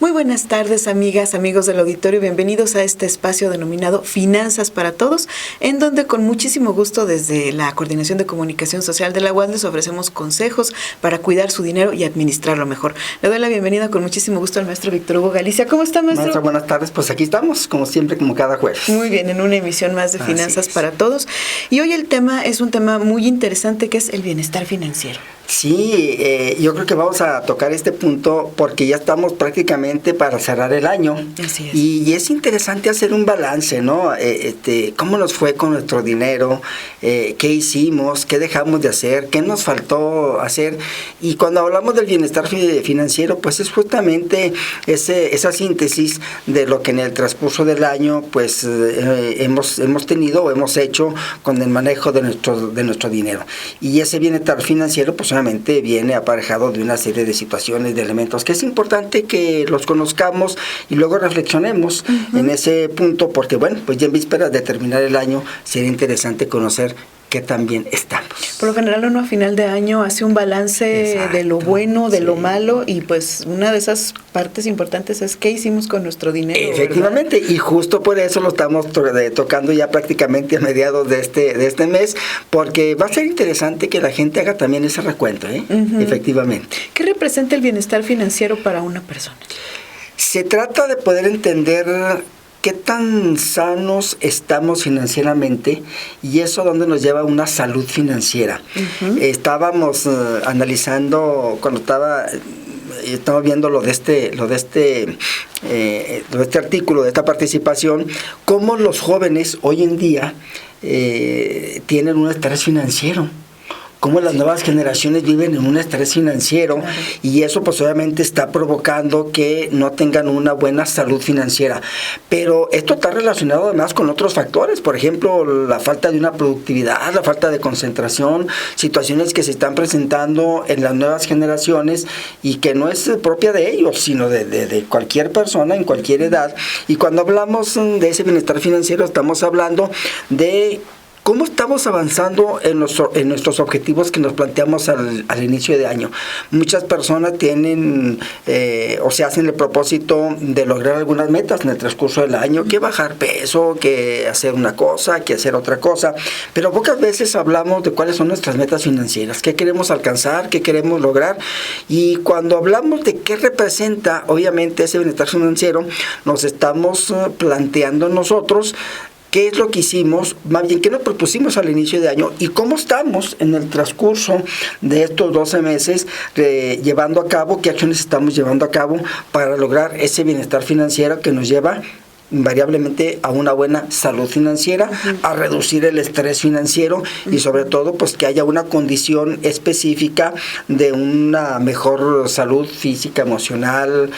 Muy buenas tardes, amigas, amigos del auditorio. Bienvenidos a este espacio denominado Finanzas para Todos, en donde con muchísimo gusto desde la Coordinación de Comunicación Social de la UAS les ofrecemos consejos para cuidar su dinero y administrarlo mejor. Le doy la bienvenida con muchísimo gusto al maestro Víctor Hugo Galicia. ¿Cómo está, maestro? Maestra, buenas tardes. Pues aquí estamos, como siempre, como cada jueves. Muy bien, en una emisión más de Finanzas para Todos. Y hoy el tema es un tema muy interesante, que es el bienestar financiero. Sí, yo creo que vamos a tocar este punto porque ya estamos prácticamente para cerrar el año. Así es. Y es interesante hacer un balance, ¿no? ¿Cómo nos fue con nuestro dinero? ¿Qué hicimos? ¿Qué dejamos de hacer? ¿Qué nos faltó hacer? Y cuando hablamos del bienestar financiero, pues es justamente esa síntesis de lo que en el transcurso del año pues hemos tenido o hemos hecho con el manejo de nuestro dinero. Y ese bienestar financiero pues obviamente viene aparejado de una serie de situaciones, de elementos que es importante que los conozcamos y luego reflexionemos en ese punto, porque bueno, pues ya en vísperas de terminar el año sería interesante conocer que también estamos. Por lo general uno a final de año hace un balance de lo bueno, de lo malo, y pues una de esas partes importantes es qué hicimos con nuestro dinero. Efectivamente, ¿verdad? Y justo por eso lo estamos tocando ya prácticamente a mediados de este mes, porque va a ser interesante que la gente haga también ese recuento, efectivamente. ¿Qué representa el bienestar financiero para una persona? Se trata de poder entender qué tan sanos estamos financieramente y eso a dónde nos lleva una salud financiera. Estábamos analizando cuando estaba viendo lo de este artículo, de esta participación, cómo los jóvenes hoy en día tienen un estrés financiero. Cómo las nuevas generaciones viven en un estrés financiero, claro. Y eso pues obviamente está provocando que no tengan una buena salud financiera. Pero esto está relacionado además con otros factores, por ejemplo, la falta de una productividad, la falta de concentración, situaciones que se están presentando en las nuevas generaciones y que no es propia de ellos, sino de cualquier persona en cualquier edad. Y cuando hablamos de ese bienestar financiero estamos hablando de ¿cómo estamos avanzando en nuestros objetivos que nos planteamos al inicio de año? Muchas personas tienen o se hacen el propósito de lograr algunas metas en el transcurso del año, que bajar peso, que hacer una cosa, que hacer otra cosa, pero pocas veces hablamos de cuáles son nuestras metas financieras, qué queremos alcanzar, qué queremos lograr, y cuando hablamos de qué representa obviamente ese bienestar financiero, nos estamos planteando nosotros qué es lo que hicimos, más bien qué nos propusimos al inicio de año y cómo estamos en el transcurso de estos 12 meses llevando a cabo, qué acciones estamos llevando a cabo para lograr ese bienestar financiero que nos lleva invariablemente a una buena salud financiera, a reducir el estrés financiero y sobre todo pues que haya una condición específica de una mejor salud física, emocional,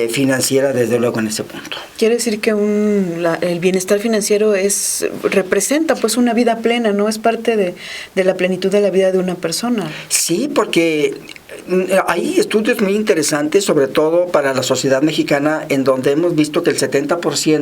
financiera, desde luego en ese punto. Quiere decir que el bienestar financiero representa pues una vida plena, ¿no? Es parte de la plenitud de la vida de una persona. Sí, porque hay estudios muy interesantes, sobre todo para la sociedad mexicana, en donde hemos visto que el 70%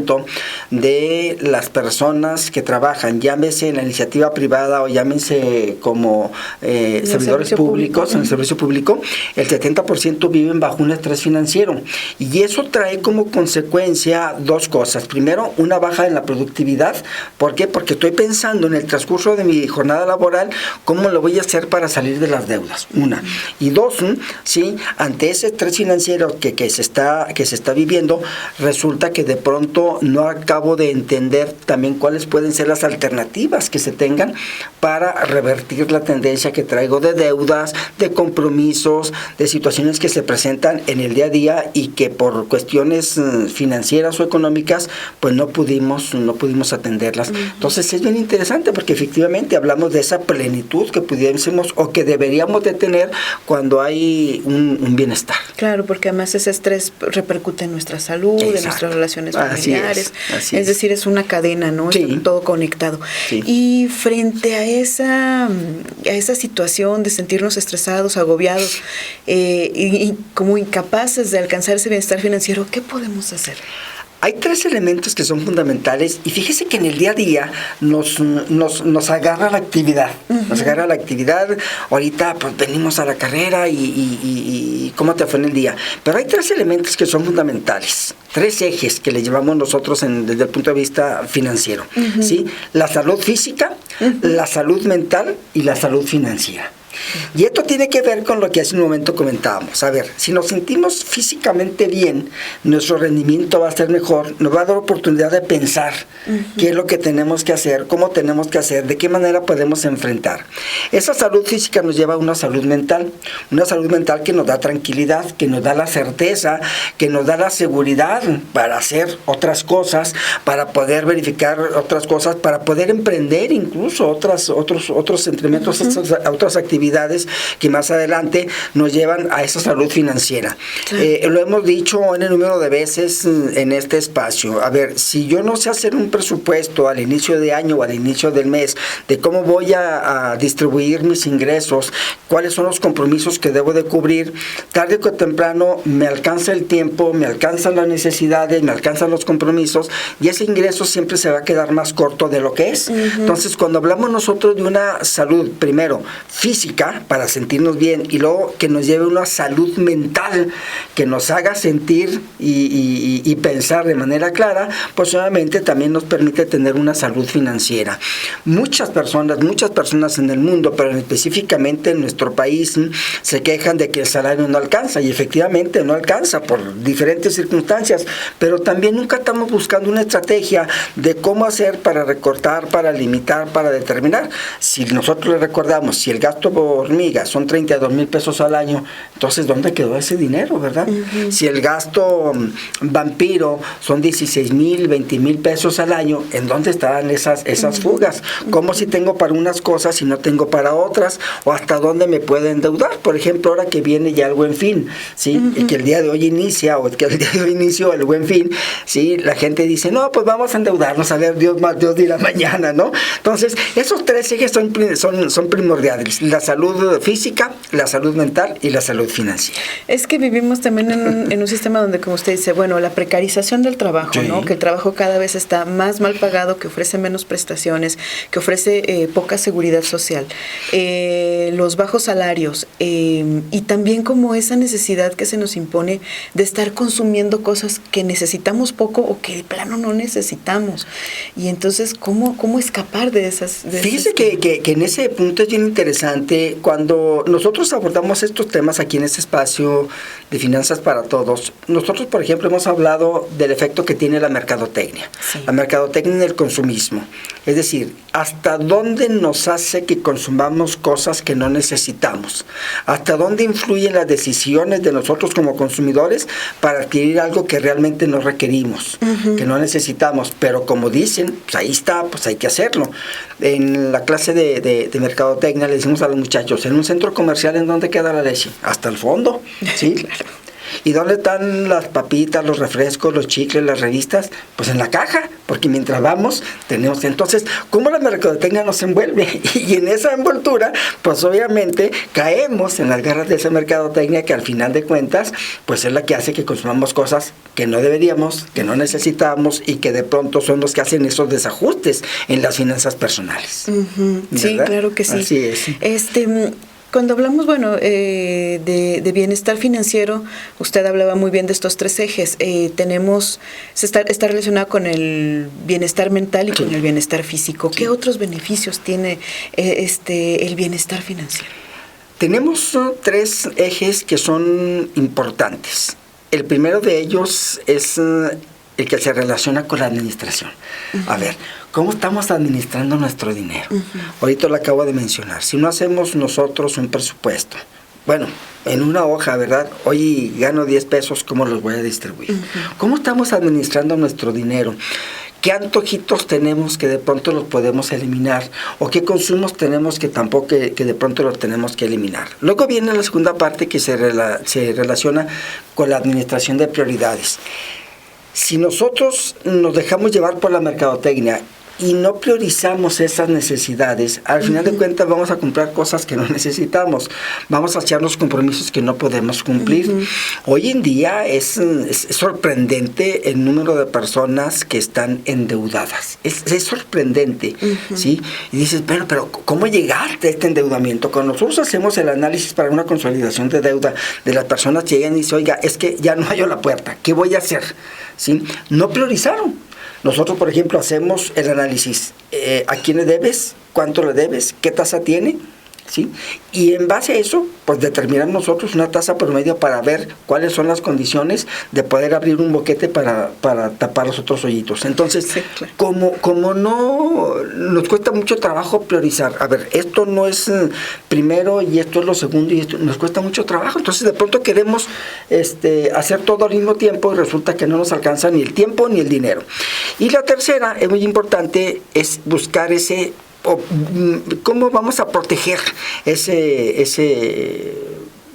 de las personas que trabajan, llámese en la iniciativa privada o llámense como servidores públicos, en el servicio público, el 70% viven bajo un estrés financiero. Y eso trae como consecuencia dos cosas. Primero, una baja en la productividad. ¿Por qué? Porque estoy pensando en el transcurso de mi jornada laboral, cómo lo voy a hacer para salir de las deudas. Una. Y dos, ¿sí? Ante ese estrés financiero que se está viviendo, resulta que de pronto no acabo de entender también cuáles pueden ser las alternativas que se tengan para revertir la tendencia que traigo de deudas, de compromisos, de situaciones que se presentan en el día a día y que por cuestiones financieras o económicas pues no pudimos atenderlas. Entonces es bien interesante porque efectivamente hablamos de esa plenitud que pudiésemos o que deberíamos de tener cuando hay un bienestar. Claro, porque además ese estrés repercute en nuestra salud, en nuestras relaciones familiares. Así es decir, es una cadena, ¿no? Sí. Está todo conectado. Sí. Y frente a esa situación de sentirnos estresados, agobiados y como incapaces de alcanzar ese bienestar financiero, ¿qué podemos hacer? Hay tres elementos que son fundamentales y fíjese que en el día a día nos agarra la actividad. Nos agarra la actividad. Ahorita pues venimos a la carrera y y cómo te fue en el día. Pero hay 3 elementos que son fundamentales, 3 ejes que le llevamos nosotros desde el punto de vista financiero, ¿sí? La salud física, la salud mental y la salud financiera. Y esto tiene que ver con lo que hace un momento comentábamos. A ver, si nos sentimos físicamente bien, nuestro rendimiento va a ser mejor, nos va a dar oportunidad de pensar qué es lo que tenemos que hacer, cómo tenemos que hacer, de qué manera podemos enfrentar. Esa salud física nos lleva a una salud mental que nos da tranquilidad, que nos da la certeza, que nos da la seguridad para hacer otras cosas, para poder verificar otras cosas, para poder emprender incluso otros entrenamientos, otras actividades que más adelante nos llevan a esa salud financiera. Lo hemos dicho en el número de veces en este espacio. A ver, si yo no sé hacer un presupuesto al inicio de año o al inicio del mes de cómo voy a distribuir mis ingresos, cuáles son los compromisos que debo de cubrir, tarde o temprano me alcanza el tiempo, me alcanzan las necesidades, me alcanzan los compromisos y ese ingreso siempre se va a quedar más corto de lo que es. Entonces, cuando hablamos nosotros de una salud, primero, física, para sentirnos bien, y luego que nos lleve una salud mental que nos haga sentir y pensar de manera clara, pues obviamente también nos permite tener una salud financiera. Muchas personas en el mundo, pero específicamente en nuestro país, se quejan de que el salario no alcanza, y efectivamente no alcanza por diferentes circunstancias, pero también nunca estamos buscando una estrategia de cómo hacer para recortar, para limitar, para determinar. Si nosotros le recordamos, si el gasto hormiga son 32,000 pesos al año, entonces ¿dónde quedó ese dinero, verdad? Si el gasto vampiro son 16,000, 20,000 pesos al año, ¿en dónde estarán esas fugas? ¿Cómo si tengo para unas cosas y no tengo para otras? ¿O hasta dónde me puedo endeudar? Por ejemplo, ahora que viene ya el Buen Fin, ¿sí? Y que el día de hoy inicia, o que el día de hoy inició el Buen Fin, ¿sí? La gente dice, no, pues vamos a endeudarnos, a ver, Dios dirá mañana, ¿no? Entonces, esos 3 ejes son primordiales: la salud física, la salud mental y la salud financiera. Es que vivimos también en un sistema donde, como usted dice, bueno, la precarización del trabajo, sí, ¿no? Que el trabajo cada vez está más mal pagado, que ofrece menos prestaciones, que ofrece poca seguridad social, los bajos salarios, y también como esa necesidad que se nos impone de estar consumiendo cosas que necesitamos poco o que de plano no necesitamos. Y entonces, ¿cómo escapar de esas? Fíjese que en ese punto es bien interesante. Cuando nosotros abordamos estos temas aquí en este espacio de Finanzas para Todos, nosotros, por ejemplo, hemos hablado del efecto que tiene la mercadotecnia, sí, la mercadotecnia en el consumismo. Es decir, hasta dónde nos hace que consumamos cosas que no necesitamos, hasta dónde influyen las decisiones de nosotros como consumidores para adquirir algo que realmente no requerimos, que no necesitamos, pero como dicen, pues ahí está, pues hay que hacerlo. En la clase de mercadotecnia le decimos a los muchachos, en un centro comercial, ¿en dónde queda la leche? Hasta el fondo, ¿sí? Claro. ¿Y dónde están las papitas, los refrescos, los chicles, las revistas? Pues en la caja, porque mientras vamos tenemos. Entonces, ¿cómo la mercadotecnia nos envuelve? Y en esa envoltura, pues obviamente caemos en las garras de esa mercadotecnia que al final de cuentas, pues es la que hace que consumamos cosas que no deberíamos, que no necesitamos y que de pronto son los que hacen esos desajustes en las finanzas personales. Sí, claro que sí. Así es. Cuando hablamos, bueno, de bienestar financiero, usted hablaba muy bien de estos 3 ejes. Está relacionado con el bienestar mental y sí, con el bienestar físico. Sí. ¿Qué otros beneficios tiene el bienestar financiero? Tenemos 3 ejes que son importantes. El primero de ellos es el que se relaciona con la administración. A ver, ¿cómo estamos administrando nuestro dinero? Ahorita lo acabo de mencionar. Si no hacemos nosotros un presupuesto, bueno, en una hoja, ¿verdad? Hoy gano 10 pesos, ¿cómo los voy a distribuir? ¿Cómo estamos administrando nuestro dinero? ¿Qué antojitos tenemos que de pronto los podemos eliminar? ¿O qué consumos tenemos que tampoco que de pronto los tenemos que eliminar? Luego viene la segunda parte que se relaciona con la administración de prioridades. Si nosotros nos dejamos llevar por la mercadotecnia y no priorizamos esas necesidades, al final de cuentas vamos a comprar cosas que no necesitamos, vamos a echarnos compromisos que no podemos cumplir. Hoy en día es sorprendente el número de personas que están endeudadas, es sorprendente, ¿sí? Y dices, pero ¿cómo llegaste a este endeudamiento? Cuando nosotros hacemos el análisis para una consolidación de deuda de las personas que llegan y dicen, oiga, es que ya no hallo la puerta, ¿qué voy a hacer? ¿Sí? No priorizaron. Nosotros, por ejemplo, hacemos el análisis. ¿A quién le debes? ¿Cuánto le debes? ¿Qué tasa tiene? ¿Sí? Y en base a eso, pues determinamos nosotros una tasa promedio para ver cuáles son las condiciones de poder abrir un boquete para tapar los otros hoyitos. Entonces, sí, claro. como no nos cuesta mucho trabajo priorizar, a ver, esto no es primero y esto es lo segundo y esto nos cuesta mucho trabajo, entonces de pronto queremos hacer todo al mismo tiempo y resulta que no nos alcanza ni el tiempo ni el dinero. Y la tercera, es muy importante, es buscar cómo vamos a proteger ese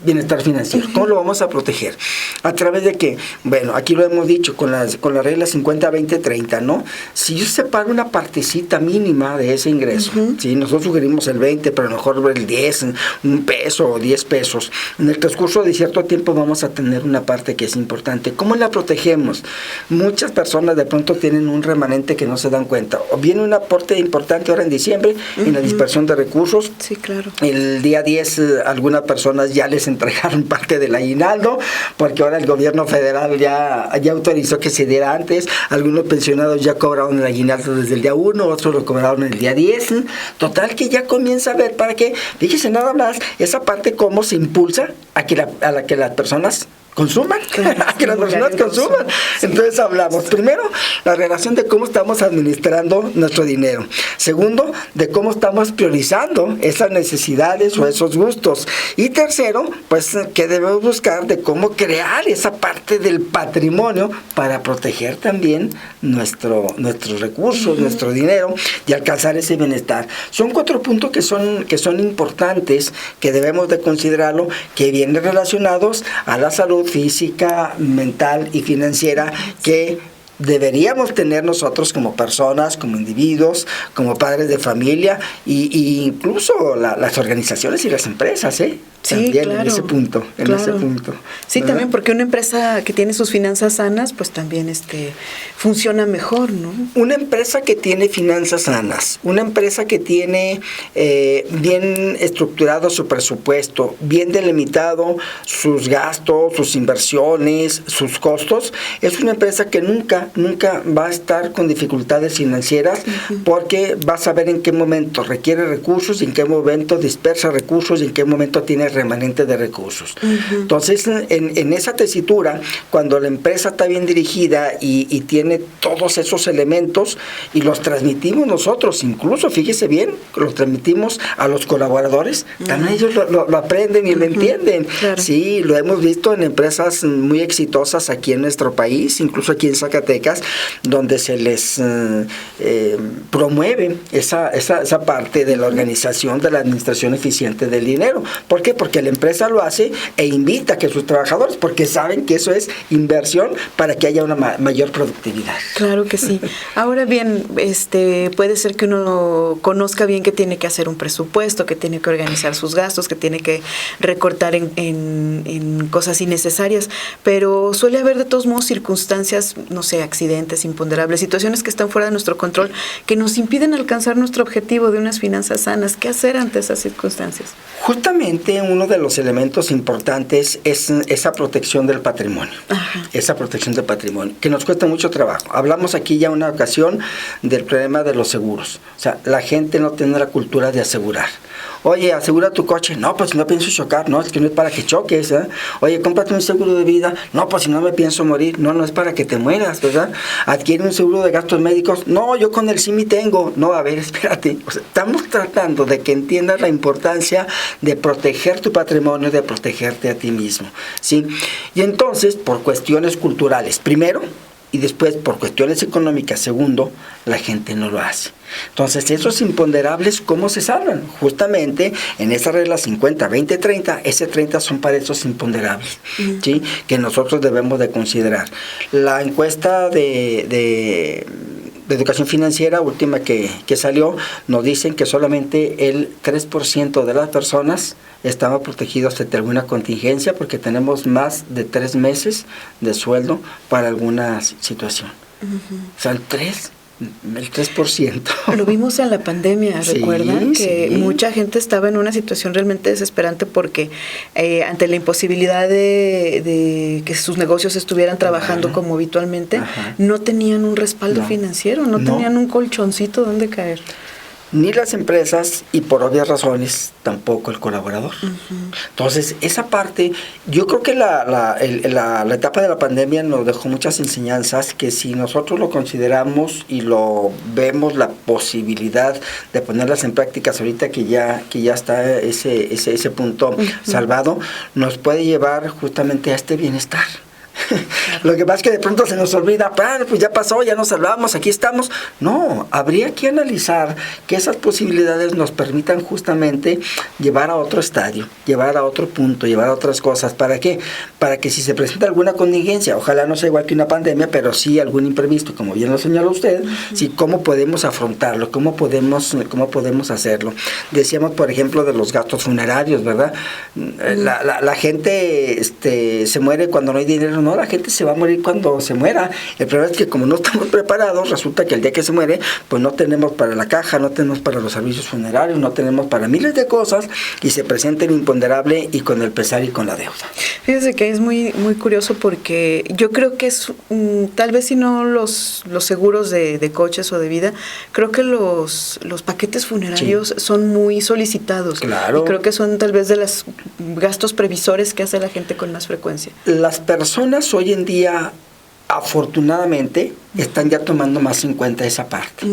bienestar financiero. ¿Cómo lo vamos a proteger? A través de que, bueno, aquí lo hemos dicho con la regla 50-20-30, ¿no? Si yo separo una partecita mínima de ese ingreso, ¿sí? Nosotros sugerimos el 20, pero a lo mejor el 10, un peso o 10 pesos. En el transcurso de cierto tiempo vamos a tener una parte que es importante. ¿Cómo la protegemos? Muchas personas de pronto tienen un remanente que no se dan cuenta. O viene un aporte importante ahora en diciembre, en la dispersión de recursos. Sí, claro. El día 10, algunas personas ya les entregaron parte del aguinaldo, porque ahora el gobierno federal ya autorizó que se diera antes. Algunos pensionados ya cobraron el aguinaldo desde el día 1, otros lo cobraron el día 10. Total que ya comienza a ver para que, fíjese nada más, esa parte cómo se impulsa a que las personas consuman, claro, que las personas consuman. Sí. Entonces hablamos, primero, la relación de cómo estamos administrando nuestro dinero. Segundo, de cómo estamos priorizando esas necesidades o esos gustos. Y tercero, pues, que debemos buscar de cómo crear esa parte del patrimonio para proteger también nuestros recursos, nuestro dinero y alcanzar ese bienestar. Son 4 puntos que son importantes, que debemos de considerarlo, que vienen relacionados a la salud física, mental y financiera que deberíamos tener nosotros como personas, como individuos, como padres de familia y incluso las organizaciones y las empresas, Sí, también claro, en ese punto. Sí, ¿verdad? También porque una empresa que tiene sus finanzas sanas, pues también funciona mejor, ¿no? Una empresa que tiene finanzas sanas, una empresa que tiene bien estructurado su presupuesto, bien delimitado sus gastos, sus inversiones, sus costos, es una empresa que nunca va a estar con dificultades financieras, porque va a saber en qué momento requiere recursos y en qué momento dispersa recursos y en qué momento tiene remanente de recursos. Entonces, en esa tesitura, cuando la empresa está bien dirigida y tiene todos esos elementos y los transmitimos nosotros, incluso, fíjese bien, los transmitimos a los colaboradores, también ellos lo aprenden y lo entienden. Claro. Sí, lo hemos visto en empresas muy exitosas aquí en nuestro país, incluso aquí en Zacatecas, donde se les promueve esa parte de la organización, de la administración eficiente del dinero. ¿Por qué? Porque la empresa lo hace e invita a que sus trabajadores, porque saben que eso es inversión para que haya una mayor productividad. Claro que sí. Ahora bien, puede ser que uno conozca bien que tiene que hacer un presupuesto, que tiene que organizar sus gastos, que tiene que recortar en cosas innecesarias, pero suele haber de todos modos circunstancias, no sé, accidentes imponderables, situaciones que están fuera de nuestro control, que nos impiden alcanzar nuestro objetivo de unas finanzas sanas. ¿Qué hacer ante esas circunstancias? Justamente uno de los elementos importantes es esa protección del patrimonio. Ajá. Esa protección del patrimonio, que nos cuesta mucho trabajo. Hablamos aquí ya una ocasión del problema de los seguros. O sea, la gente no tiene la cultura de asegurar. Oye, asegura tu coche. No, pues si no pienso chocar. No, es que no es para que choques, ¿eh? Oye, cómprate un seguro de vida. No, pues si no me pienso morir. No, no es para que te mueras, ¿verdad? Adquiere un seguro de gastos médicos. No, yo con el CIMI tengo. No, a ver, espérate. O sea, estamos tratando de que entiendas la importancia de proteger tu patrimonio, de protegerte a ti mismo, ¿sí? Y entonces, por cuestiones culturales, primero, y después por cuestiones económicas, segundo, la gente no lo hace. Entonces, esos imponderables, ¿cómo se salvan? Justamente en esa regla 50-20-30, ese 30 son para esos imponderables, ¿sí? Que nosotros debemos de considerar. La encuesta de La educación financiera última que salió, nos dicen que solamente el 3% de las personas estaba protegidos ante alguna contingencia porque tenemos más de 3 meses de sueldo para alguna situación. O sea, el 3%. Lo vimos en la pandemia, ¿recuerdan? Que mucha gente estaba en una situación realmente desesperante porque ante la imposibilidad de que sus negocios estuvieran trabajando como habitualmente, no tenían un respaldo financiero, no tenían un colchoncito donde caer. Ni las empresas y por obvias razones tampoco el colaborador. Entonces, esa parte, yo creo que la etapa de la pandemia nos dejó muchas enseñanzas que si nosotros lo consideramos y lo vemos la posibilidad de ponerlas en prácticas ahorita que ya está ese punto salvado, nos puede llevar justamente a este bienestar. Lo que pasa es que de pronto se nos olvida, pues ya pasó, ya nos salvamos, aquí estamos. No, habría que analizar que esas posibilidades nos permitan justamente llevar a otro estadio, llevar a otro punto, llevar a otras cosas. ¿Para qué? Para que si se presenta alguna contingencia, ojalá no sea igual que una pandemia, pero sí algún imprevisto, como bien lo señaló usted, sí, ¿cómo podemos afrontarlo? ¿Cómo podemos hacerlo? Decíamos, por ejemplo, de los gastos funerarios, ¿verdad? La gente se muere cuando no hay dinero. No, la gente se va a morir cuando se muera. El problema es que como no estamos preparados, resulta que el día que se muere, pues no tenemos para la caja, no tenemos para los servicios funerarios, no tenemos para miles de cosas y se presenta el imponderable y con el pesar y con la deuda. Fíjese que es muy, muy curioso porque yo creo que es, tal vez si no los seguros de coches o de vida, creo que los paquetes funerarios son muy solicitados. Claro. Y creo que son tal vez de los gastos previsores que hace la gente con más frecuencia. Las personas hoy en día, afortunadamente, están ya tomando más en cuenta esa parte.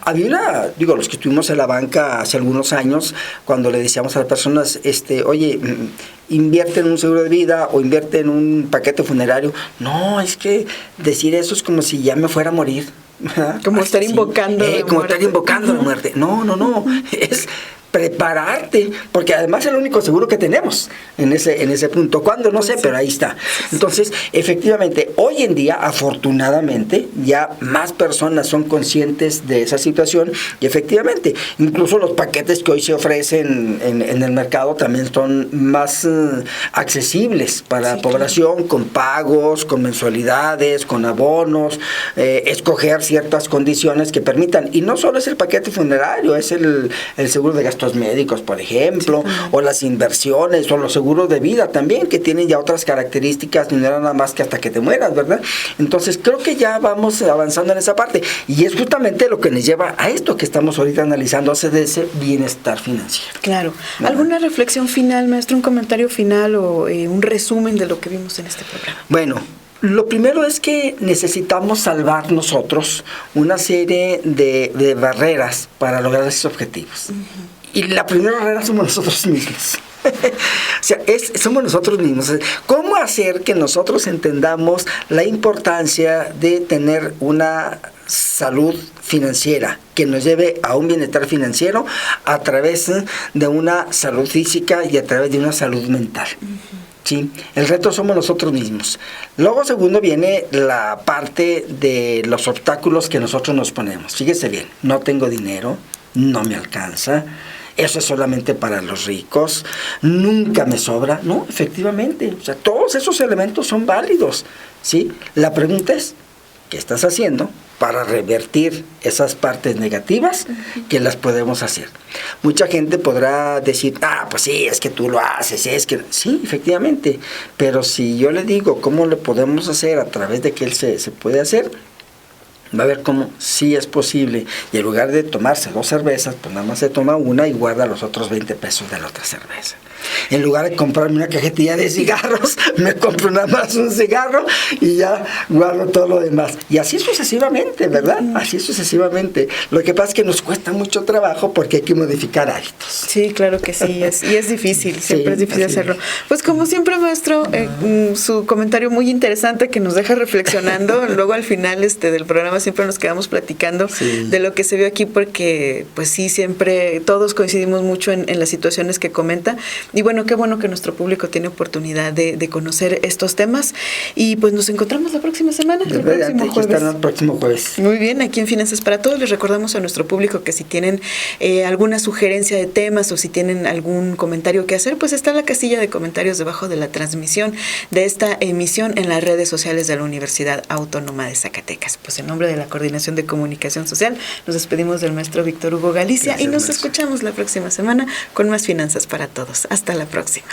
Había los que estuvimos en la banca hace algunos años, cuando le decíamos a las personas, oye, invierte en un seguro de vida o invierte en un paquete funerario. No, es que decir eso es como si ya me fuera a morir. Como estar invocando la muerte. Como estar invocando la muerte. No, es prepararte, porque además es el único seguro que tenemos en ese punto. ¿Cuándo? No sé, pero ahí está. Entonces, efectivamente, hoy en día, afortunadamente, ya más personas son conscientes de esa situación y efectivamente, incluso los paquetes que hoy se ofrecen en el mercado también son más accesibles para la población, con pagos, con mensualidades, con abonos, escoger ciertas condiciones que permitan. Y no solo es el paquete funerario, es el seguro de gastos médicos, por ejemplo, o las inversiones, o los seguros de vida también, que tienen ya otras características, no era nada más que hasta que te mueras, ¿verdad? Entonces creo que ya vamos avanzando en esa parte, y es justamente lo que nos lleva a esto que estamos ahorita analizando, de ese bienestar financiero. Claro. ¿Alguna reflexión final, maestro, un comentario final o un resumen de lo que vimos en este programa? Bueno, lo primero es que necesitamos salvar nosotros una serie de barreras para lograr esos objetivos. Y la primera barrera somos nosotros mismos. O sea, somos nosotros mismos. ¿Cómo hacer que nosotros entendamos la importancia de tener una salud financiera que nos lleve a un bienestar financiero a través de una salud física y a través de una salud mental? Sí, el reto somos nosotros mismos. Luego, segundo, viene la parte de los obstáculos que nosotros nos ponemos. Fíjese bien, no tengo dinero, no me alcanza, eso es solamente para los ricos, nunca me sobra. No, efectivamente, o sea, todos esos elementos son válidos, ¿sí? La pregunta es, ¿qué estás haciendo para revertir esas partes negativas que las podemos hacer? Mucha gente podrá decir, pues sí, es que tú lo haces, es que... Sí, efectivamente, pero si yo le digo cómo lo podemos hacer a través de que él se puede hacer, va a ver cómo sí es posible. Y en lugar de tomarse 2 cervezas, pues nada más se toma una y guarda los otros 20 pesos de la otra cerveza. En lugar de comprarme una cajetilla de cigarros, me compro nada más un cigarro y ya guardo todo lo demás. Y así sucesivamente, ¿verdad? Así sucesivamente. Lo que pasa es que nos cuesta mucho trabajo porque hay que modificar hábitos. Sí, claro que sí. Y es difícil, siempre es difícil hacerlo. Pues como siempre, maestro, su comentario muy interesante que nos deja reflexionando. Luego al final del programa siempre nos quedamos platicando de lo que se vio aquí, porque pues sí, siempre todos coincidimos mucho en las situaciones que comenta. Y bueno, qué bueno que nuestro público tiene oportunidad de conocer estos temas. Y pues nos encontramos la próxima semana, el próximo jueves. El próximo jueves. Muy bien, aquí en Finanzas para Todos les recordamos a nuestro público que si tienen alguna sugerencia de temas o si tienen algún comentario que hacer, pues está la casilla de comentarios debajo de la transmisión de esta emisión en las redes sociales de la Universidad Autónoma de Zacatecas. Pues en nombre de la Coordinación de Comunicación Social, nos despedimos del maestro Víctor Hugo Galicia. Gracias, y nos escuchamos la próxima semana con más Finanzas para Todos. Hasta la próxima.